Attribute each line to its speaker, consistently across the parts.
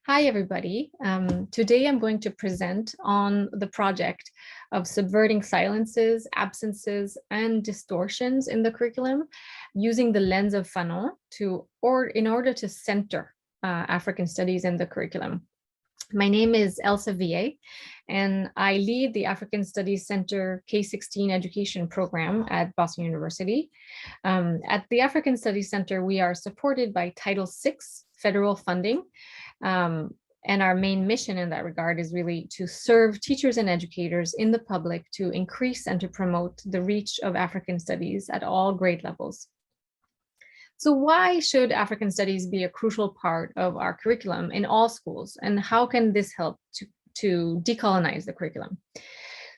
Speaker 1: Hi, everybody. Today I'm going to present on the project of subverting silences, absences, and distortions in the curriculum using the lens of Fanon in order to center African studies in the curriculum. My name is Elsa Wiehe, and I lead the African Studies Center K-16 education program at Boston University. At the African Studies Center, we are supported by Title VI federal funding. And our main mission in that regard is really to serve teachers and educators in the public to increase and to promote the reach of African studies at all grade levels. So why should African studies be a crucial part of our curriculum in all schools? And how can this help to decolonize the curriculum?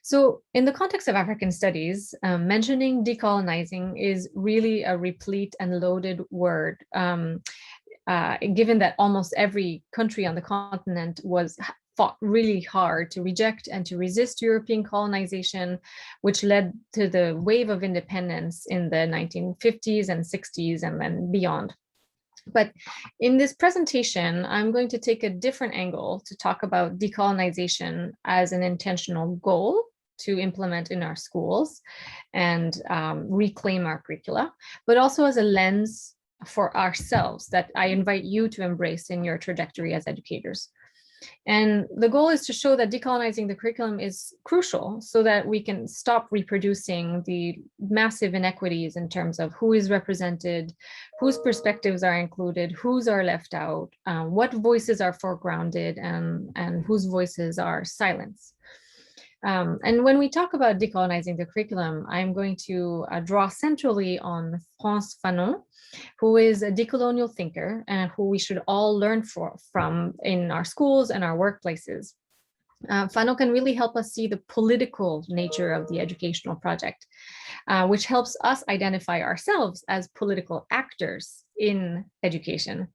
Speaker 1: So in the context of African studies, mentioning decolonizing is really a replete and loaded word. Given that almost every country on the continent fought really hard to reject and to resist European colonization, which led to the wave of independence in the 1950s and 60s and then beyond. But in this presentation, I'm going to take a different angle to talk about decolonization as an intentional goal to implement in our schools and reclaim our curricula, but also as a lens for ourselves that I invite you to embrace in your trajectory as educators. And the goal is to show that decolonizing the curriculum is crucial so that we can stop reproducing the massive inequities in terms of who is represented, whose perspectives are included, whose are left out, what voices are foregrounded, and whose voices are silenced. And when we talk about decolonizing the curriculum, I'm going to draw centrally on Fanon, who is a decolonial thinker and who we should all learn from in our schools and our workplaces. Fanon can really help us see the political nature of the educational project, which helps us identify ourselves as political actors in education.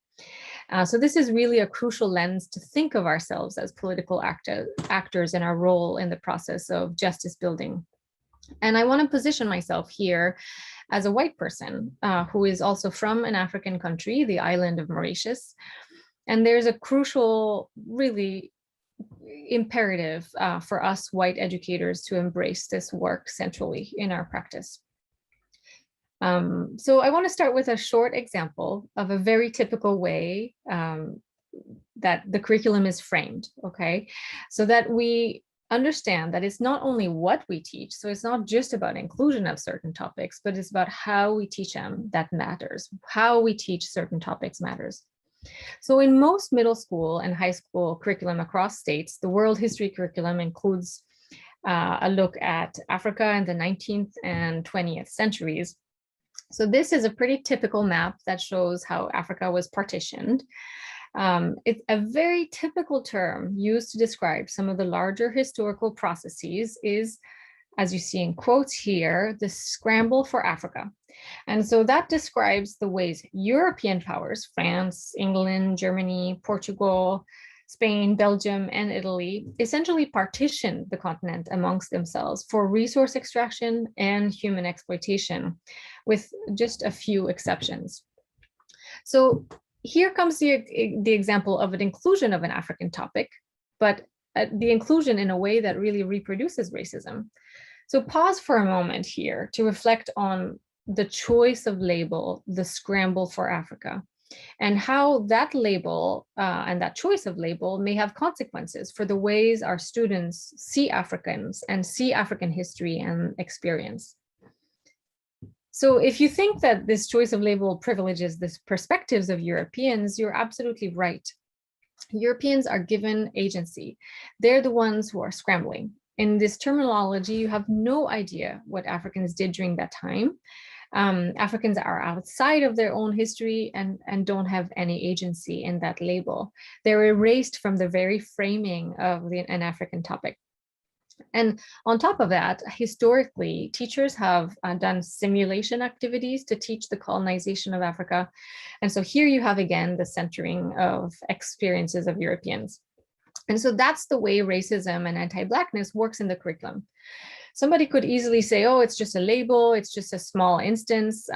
Speaker 1: So this is really a crucial lens to think of ourselves as political actors in our role in the process of justice building. And I want to position myself here as a white person who is also from an African country, the island of Mauritius. And there's a crucial, really imperative for us white educators to embrace this work centrally in our practice. So I want to start with a short example of a very typical way that the curriculum is framed, okay? So that we understand that it's not only what we teach, so it's not just about inclusion of certain topics, but it's about how we teach them that matters. How we teach certain topics matters. So in most middle school and high school curriculum across states, the world history curriculum includes a look at Africa in the 19th and 20th centuries. So this is a pretty typical map that shows how Africa was partitioned. It's a very typical term used to describe some of the larger historical processes is, as you see in quotes here, the scramble for Africa. And so that describes the ways European powers, France, England, Germany, Portugal, Spain, Belgium, and Italy, essentially partitioned the continent amongst themselves for resource extraction and human exploitation, with just a few exceptions. So here comes the example of an inclusion of an African topic, but the inclusion in a way that really reproduces racism. So pause for a moment here to reflect on the choice of label, the scramble for Africa, and how that label and that choice of label may have consequences for the ways our students see Africans and see African history and experience. So if you think that this choice of label privileges the perspectives of Europeans, you're absolutely right. Europeans are given agency. They're the ones who are scrambling. In this terminology, you have no idea what Africans did during that time. Africans are outside of their own history and don't have any agency in that label. They're erased from the very framing of an African topic. And on top of that, historically, teachers have done simulation activities to teach the colonization of Africa. And so here you have, again, the centering of experiences of Europeans. And so that's the way racism and anti-Blackness works in the curriculum. Somebody could easily say, oh, it's just a label, it's just a small instance.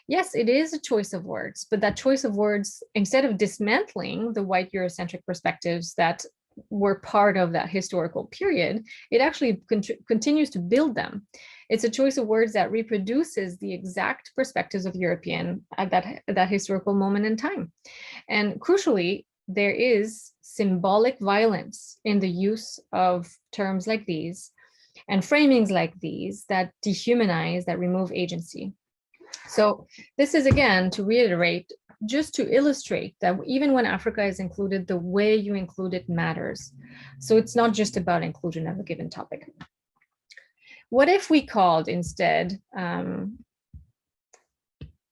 Speaker 1: Yes, it is a choice of words, but that choice of words, instead of dismantling the white Eurocentric perspectives that were part of that historical period, it actually continues to build them. It's a choice of words that reproduces the exact perspectives of European at that historical moment in time. And crucially, there is symbolic violence in the use of terms like these and framings like these that dehumanize, that remove agency. So this is, again, to reiterate, just to illustrate that even when Africa is included, the way you include it matters. So it's not just about inclusion of a given topic. What if we called instead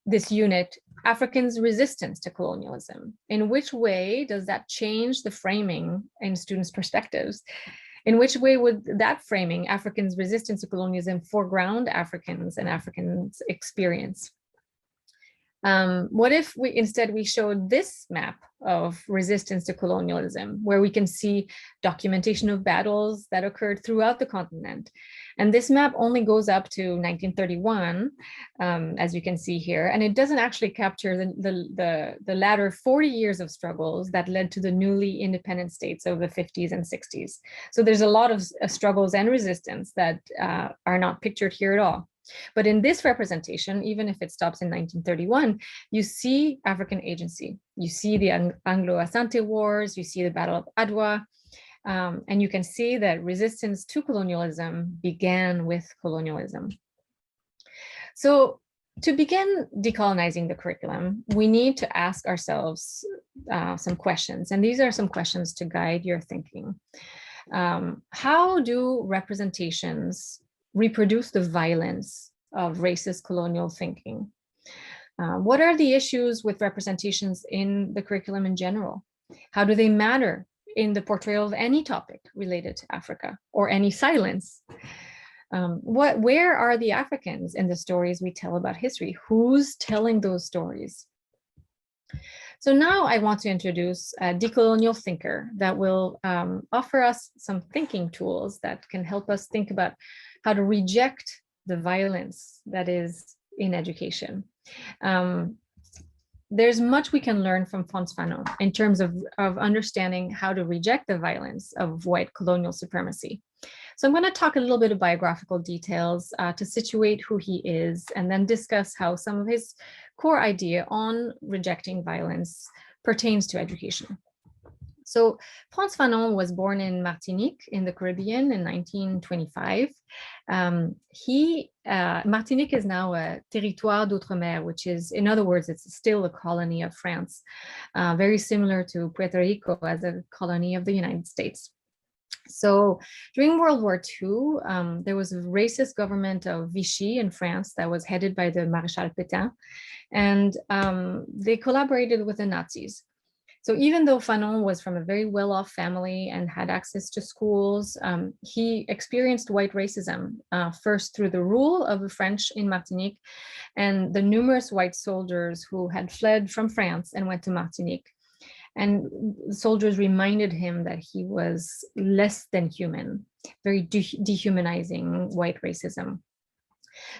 Speaker 1: this unit Africans' resistance to colonialism? In which way does that change the framing in students' perspectives? In which way would that framing, Africans' resistance to colonialism, foreground Africans and Africans' experience? What if instead we showed this map of resistance to colonialism, where we can see documentation of battles that occurred throughout the continent? And this map only goes up to 1931, as you can see here, and it doesn't actually capture the latter 40 years of struggles that led to the newly independent states of the 50s and 60s. So there's a lot of struggles and resistance that are not pictured here at all. But in this representation, even if it stops in 1931, you see African agency. You see the Anglo-Asante Wars, you see the Battle of Adwa, and you can see that resistance to colonialism began with colonialism. So to begin decolonizing the curriculum, we need to ask ourselves some questions, and these are some questions to guide your thinking. How do representations reproduce the violence of racist colonial thinking? What are the issues with representations in the curriculum in general? How do they matter in the portrayal of any topic related to Africa, or any silence? Where are the Africans in the stories we tell about history? Who's telling those stories? So now I want to introduce a decolonial thinker that will offer us some thinking tools that can help us think about how to reject the violence that is in education. There's much we can learn from Fanon in terms of understanding how to reject the violence of white colonial supremacy. So I'm going to talk a little bit of biographical details to situate who he is, and then discuss how some of his core idea on rejecting violence pertains to education. So Frantz Fanon was born in Martinique in the Caribbean in 1925. Martinique is now a territoire d'outre-mer, which is, in other words, it's still a colony of France, very similar to Puerto Rico as a colony of the United States. So during World War II, there was a racist government of Vichy in France that was headed by the Maréchal Pétain, and they collaborated with the Nazis. So even though Fanon was from a very well-off family and had access to schools, he experienced white racism, first through the rule of the French in Martinique and the numerous white soldiers who had fled from France and went to Martinique. And soldiers reminded him that he was less than human, very dehumanizing white racism.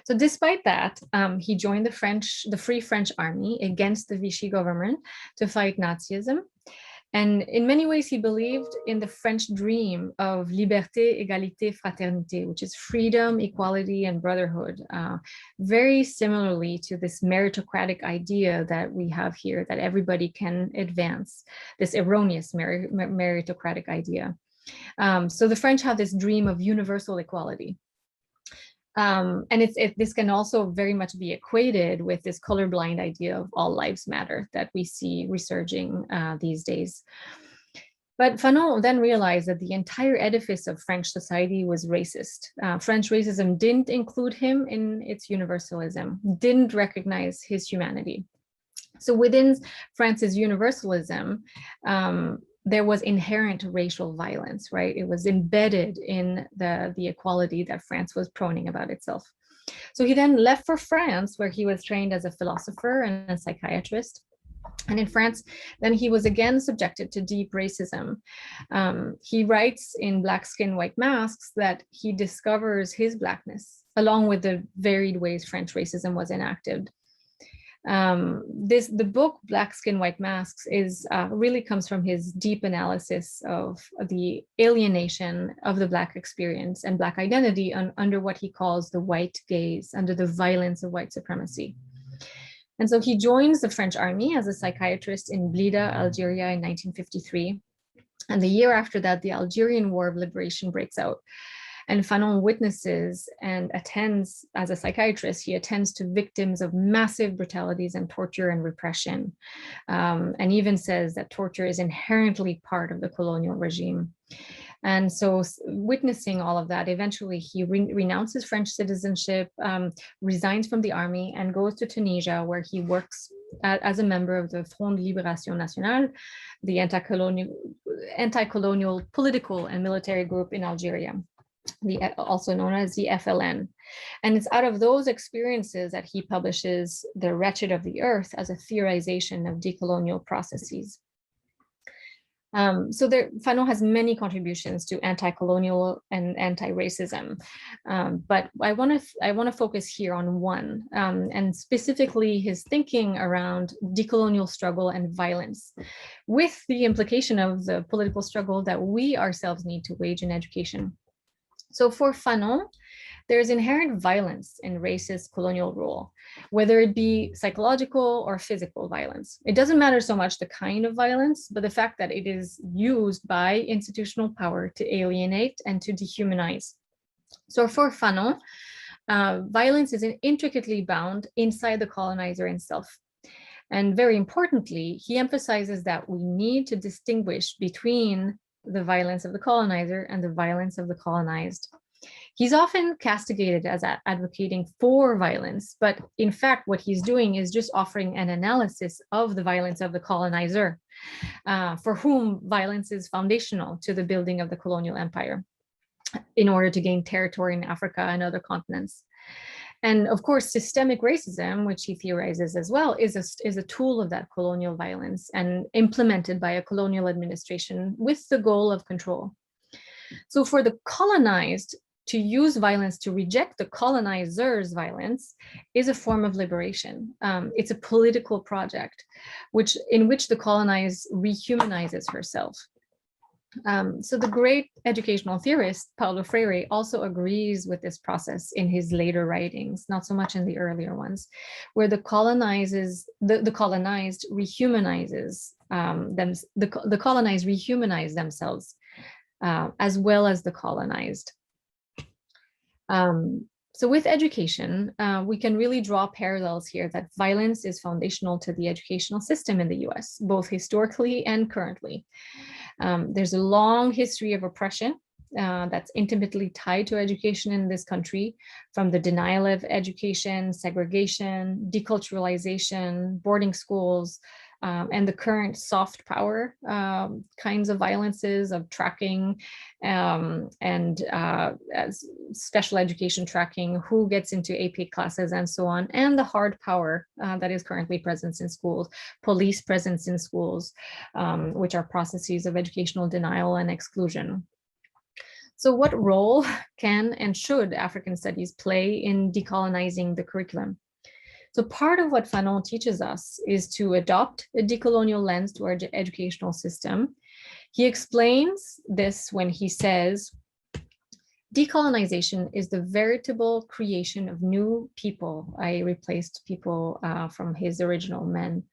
Speaker 1: So despite that, he joined the Free French Army against the Vichy government to fight Nazism. And in many ways, he believed in the French dream of liberté, égalité, fraternité, which is freedom, equality, and brotherhood, very similarly to this meritocratic idea that we have here, that everybody can advance, this erroneous meritocratic idea. So the French have this dream of universal equality. And this can also very much be equated with this colorblind idea of all lives matter that we see resurging these days. But Fanon then realized that the entire edifice of French society was racist. French racism didn't include him in its universalism, didn't recognize his humanity. So within France's universalism, there was inherent racial violence, right? It was embedded in the equality that France was proning about itself. So he then left for France, where he was trained as a philosopher and a psychiatrist. And in France, then he was again subjected to deep racism. He writes in Black Skin, White Masks that he discovers his Blackness along with the varied ways French racism was enacted. The book Black Skin, White Masks is really comes from his deep analysis of the alienation of the Black experience and Black identity under what he calls the white gaze, under the violence of white supremacy. And so he joins the French army as a psychiatrist in Blida, Algeria in 1953. And the year after that, the Algerian War of Liberation breaks out. And Fanon witnesses and attends, as a psychiatrist, he attends to victims of massive brutalities and torture and repression, and even says that torture is inherently part of the colonial regime. And so witnessing all of that, eventually he renounces French citizenship, resigns from the army, and goes to Tunisia, where he works as a member of the Front de Libération Nationale, the anti-colonial political and military group in Algeria, also known as the FLN. And it's out of those experiences that he publishes The Wretched of the Earth as a theorization of decolonial processes. So Fanon has many contributions to anti-colonial and anti-racism, but I want to focus here on one, and specifically his thinking around decolonial struggle and violence, with the implication of the political struggle that we ourselves need to wage in education. So for Fanon, there's inherent violence in racist colonial rule, whether it be psychological or physical violence. It doesn't matter so much the kind of violence, but the fact that it is used by institutional power to alienate and to dehumanize. So for Fanon, violence is intricately bound inside the colonizer himself. And very importantly, he emphasizes that we need to distinguish between the violence of the colonizer and the violence of the colonized. He's often castigated as advocating for violence, but in fact, what he's doing is just offering an analysis of the violence of the colonizer, for whom violence is foundational to the building of the colonial empire in order to gain territory in Africa and other continents. And of course, systemic racism, which he theorizes as well, is a tool of that colonial violence and implemented by a colonial administration with the goal of control. So for the colonized, to use violence to reject the colonizer's violence is a form of liberation. It's a political project in which the colonized rehumanizes herself. So the great educational theorist Paulo Freire also agrees with this process in his later writings, not so much in the earlier ones, where the colonized rehumanizes the colonized rehumanize themselves, as well as the colonized. So with education, we can really draw parallels here that violence is foundational to the educational system in the US, both historically and currently. There's a long history of oppression that's intimately tied to education in this country, from the denial of education, segregation, deculturalization, boarding schools, and the current soft power kinds of violences of tracking and special education tracking, who gets into AP classes and so on, and the hard power that is currently present in schools, police presence in schools, which are processes of educational denial and exclusion. So what role can and should African studies play in decolonizing the curriculum? So part of what Fanon teaches us is to adopt a decolonial lens to our educational system. He explains this when he says, decolonization is the veritable creation of new people. I replaced people from his original men.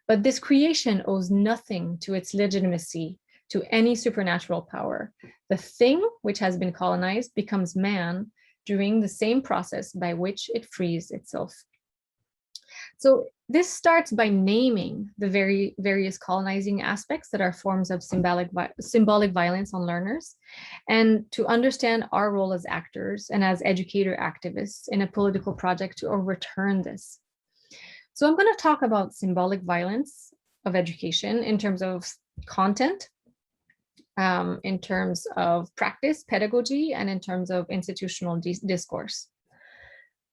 Speaker 1: But this creation owes nothing to its legitimacy, to any supernatural power. The thing which has been colonized becomes man during the same process by which it frees itself. So this starts by naming the various colonizing aspects that are forms of symbolic violence on learners, and to understand our role as actors and as educator activists in a political project to overturn this. So I'm going to talk about symbolic violence of education in terms of content, in terms of practice, pedagogy, and in terms of institutional discourse.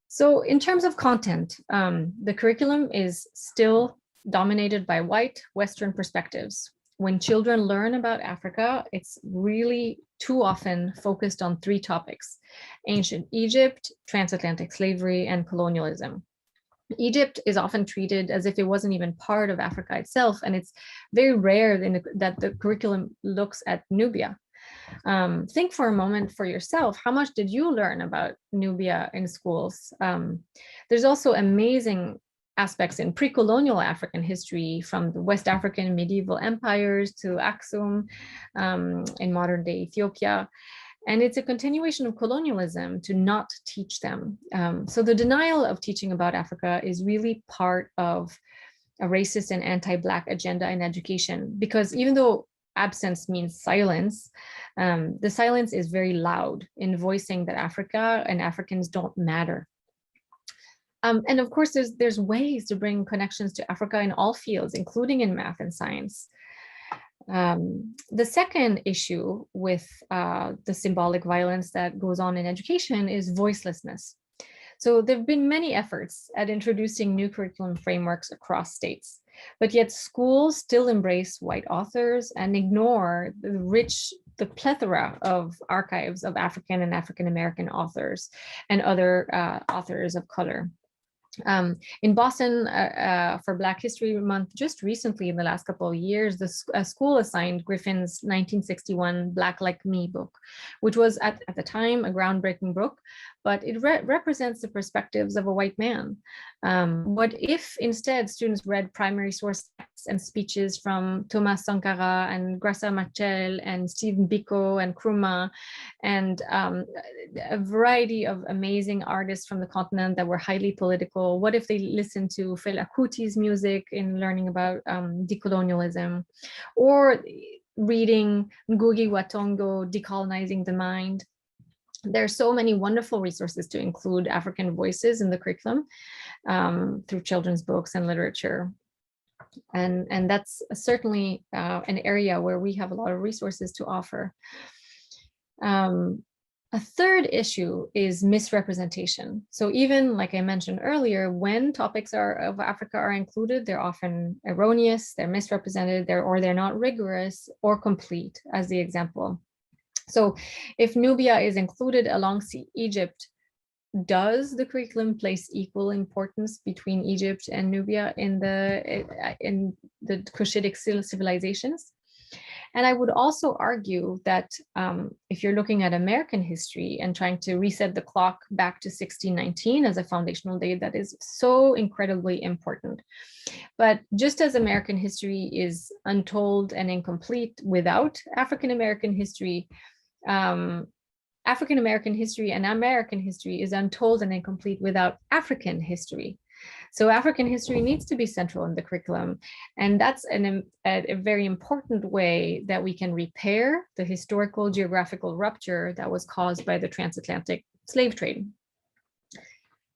Speaker 1: So in terms of content, the curriculum is still dominated by white Western perspectives. When children learn about Africa, it's really too often focused on three topics: ancient Egypt, transatlantic slavery, and colonialism. Egypt is often treated as if it wasn't even part of Africa itself, and it's very rare that the curriculum looks at Nubia. Think for a moment for yourself, how much did you learn about Nubia in schools? There's also amazing aspects in pre-colonial African history, from the West African medieval empires to Aksum in modern day Ethiopia. And it's a continuation of colonialism to not teach them. So the denial of teaching about Africa is really part of a racist and anti-Black agenda in education, because even though absence means silence, the silence is very loud in voicing that Africa and Africans don't matter. And of course, there's ways to bring connections to Africa in all fields, including in math and science. The second issue with the symbolic violence that goes on in education is voicelessness. So there have been many efforts at introducing new curriculum frameworks across states, but yet schools still embrace white authors and ignore the plethora of archives of African and African-American authors and other authors of color. In Boston, for Black History Month, just recently in the last couple of years, a school assigned Griffin's 1961 Black Like Me book, which was at the time a groundbreaking book, but it represents the perspectives of a white man. What if instead students read primary source texts and speeches from Thomas Sankara and Graça Machel and Stephen Biko and Nkrumah and a variety of amazing artists from the continent that were highly political? What if they listened to Fela Kuti's music in learning about decolonialism, or reading Ngugi wa Thiong'o, Decolonizing the Mind? There are so many wonderful resources to include African voices in the curriculum through children's books and literature. And that's certainly an area where we have a lot of resources to offer. A third issue is misrepresentation. So even like I mentioned earlier, when topics of Africa are included, they're often erroneous, they're misrepresented, or they're not rigorous or complete, as the example. So if Nubia is included alongside Egypt, does the curriculum place equal importance between Egypt and Nubia in the Cushitic civilizations? And I would also argue that if you're looking at American history and trying to reset the clock back to 1619 as a foundational date, that is so incredibly important. But just as American history is untold and incomplete without African-American history, African-American history and American history is untold and incomplete without African history. So African history needs to be central in the curriculum. And that's a very important way that we can repair the historical geographical rupture that was caused by the transatlantic slave trade.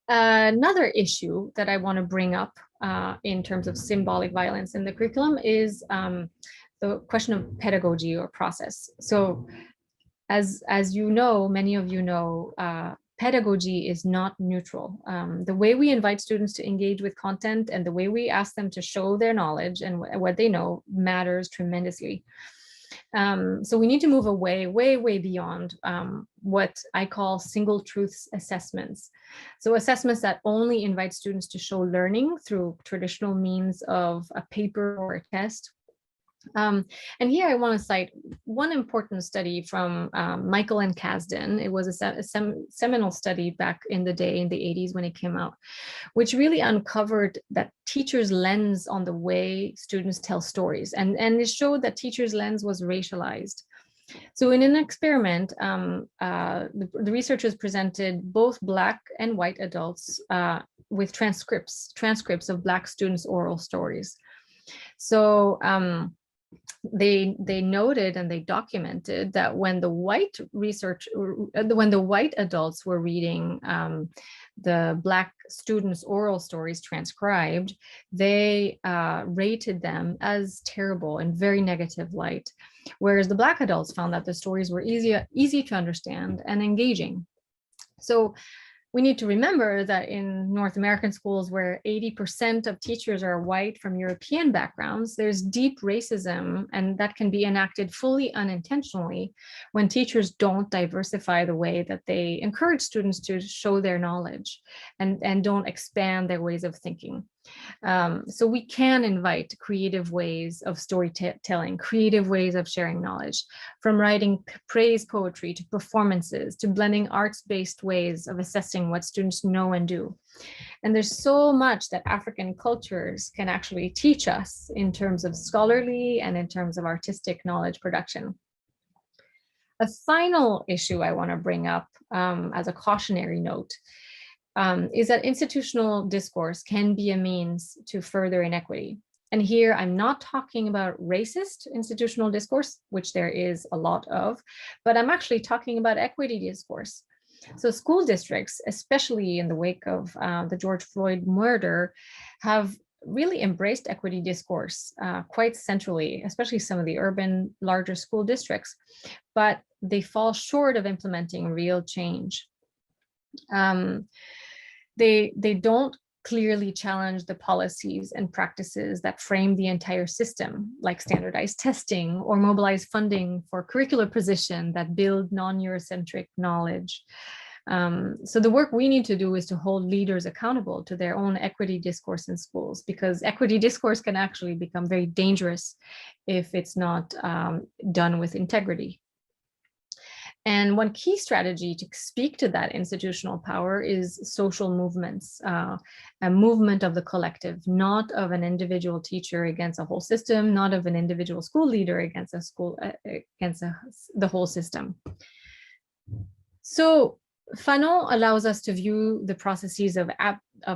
Speaker 1: Another issue that I want to bring up in terms of symbolic violence in the curriculum is the question of pedagogy or process. So as you know, many of you know, pedagogy is not neutral. The way we invite students to engage with content and the way we ask them to show their knowledge and what they know matters tremendously. So we need to move away, way beyond what I call single truths assessments. So assessments that only invite students to show learning through traditional means of a paper or a test. And here I want to cite one important study from Michael and Kasdan. It was a seminal study back in the day, in the 80s when it came out, which really uncovered that teachers' lens on the way students tell stories. And it showed that teachers' lens was racialized. So in an experiment, the researchers presented both Black and white adults with transcripts of Black students' oral stories. So they noted and they documented that when the white adults were reading the Black students' oral stories transcribed, they rated them as terrible and very negative light, whereas the Black adults found that the stories were easy to understand and engaging. So We need to remember that in North American schools where 80% of teachers are white from European backgrounds, there's deep racism, and that can be enacted fully unintentionally when teachers don't diversify the way that they encourage students to show their knowledge and don't expand their ways of thinking. So we can invite creative ways of storytelling, creative ways of sharing knowledge, from writing praise poetry to performances, to blending arts-based ways of assessing what students know and do. And there's so much that African cultures can actually teach us in terms of scholarly and in terms of artistic knowledge production. A final issue I want to bring up as a cautionary note is that institutional discourse can be a means to further inequity. And here I'm not talking about racist institutional discourse, which there is a lot of, but I'm actually talking about equity discourse. So school districts, especially in the wake of the George Floyd murder, have really embraced equity discourse quite centrally, especially some of the urban larger school districts, but they fall short of implementing real change. They don't clearly challenge the policies and practices that frame the entire system, like standardized testing or mobilize funding for curricular position that build non-Eurocentric knowledge. So the work we need to do is to hold leaders accountable to their own equity discourse in schools, because equity discourse can actually become very dangerous if it's not done with integrity. And one key strategy to speak to that institutional power is social movements, a movement of the collective, not of an individual teacher against a whole system, not of an individual school leader against a school, the whole system. So Fanon allows us to view the processes of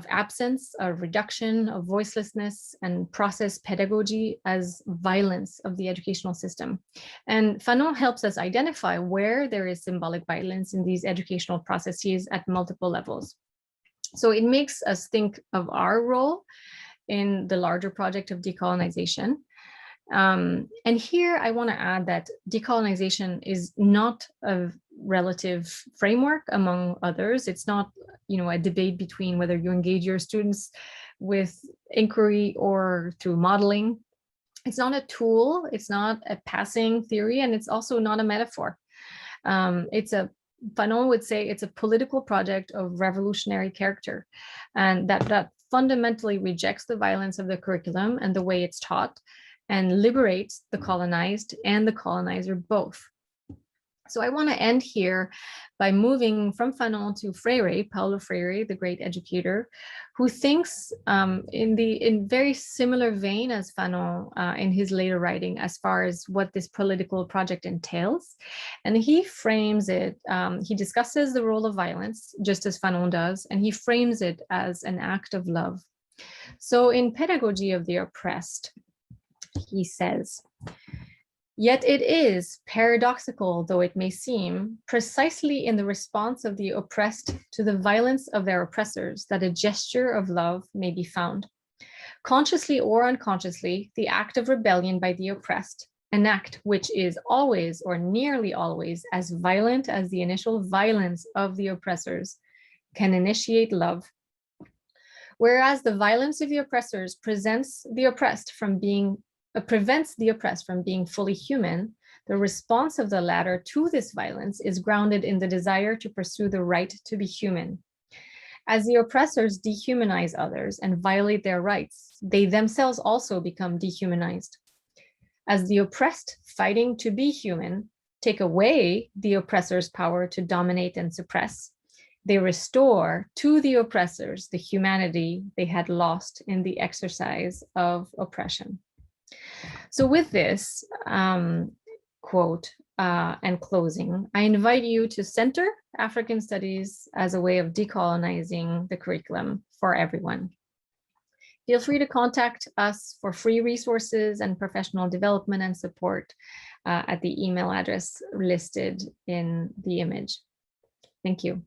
Speaker 1: absence, of reduction, of voicelessness, and process pedagogy as violence of the educational system. And Fanon helps us identify where there is symbolic violence in these educational processes at multiple levels. So it makes us think of our role in the larger project of decolonization. And here I want to add that decolonization is not a relative framework among others. It's not, a debate between whether you engage your students with inquiry or through modeling. It's not a tool, it's not a passing theory, and it's also not a metaphor. Fanon would say it's a political project of revolutionary character, and that fundamentally rejects the violence of the curriculum and the way it's taught, and liberates the colonized and the colonizer both. So I want to end here by moving from Fanon to Freire, Paulo Freire, the great educator, who thinks in very similar vein as Fanon in his later writing as far as what this political project entails. And he frames it, he discusses the role of violence, just as Fanon does, and he frames it as an act of love. So in Pedagogy of the Oppressed, he says, "Yet it is, paradoxical though it may seem, precisely in the response of the oppressed to the violence of their oppressors that a gesture of love may be found. Consciously or unconsciously, the act of rebellion by the oppressed, an act which is always or nearly always as violent as the initial violence of the oppressors, can initiate love. Whereas the violence of the oppressors prevents the oppressed from being fully human, the response of the latter to this violence is grounded in the desire to pursue the right to be human. As the oppressors dehumanize others and violate their rights, they themselves also become dehumanized. As the oppressed, fighting to be human, take away the oppressor's power to dominate and suppress, they restore to the oppressors the humanity they had lost in the exercise of oppression." So with this quote and closing, I invite you to center African studies as a way of decolonizing the curriculum for everyone. Feel free to contact us for free resources and professional development and support at the email address listed in the image. Thank you.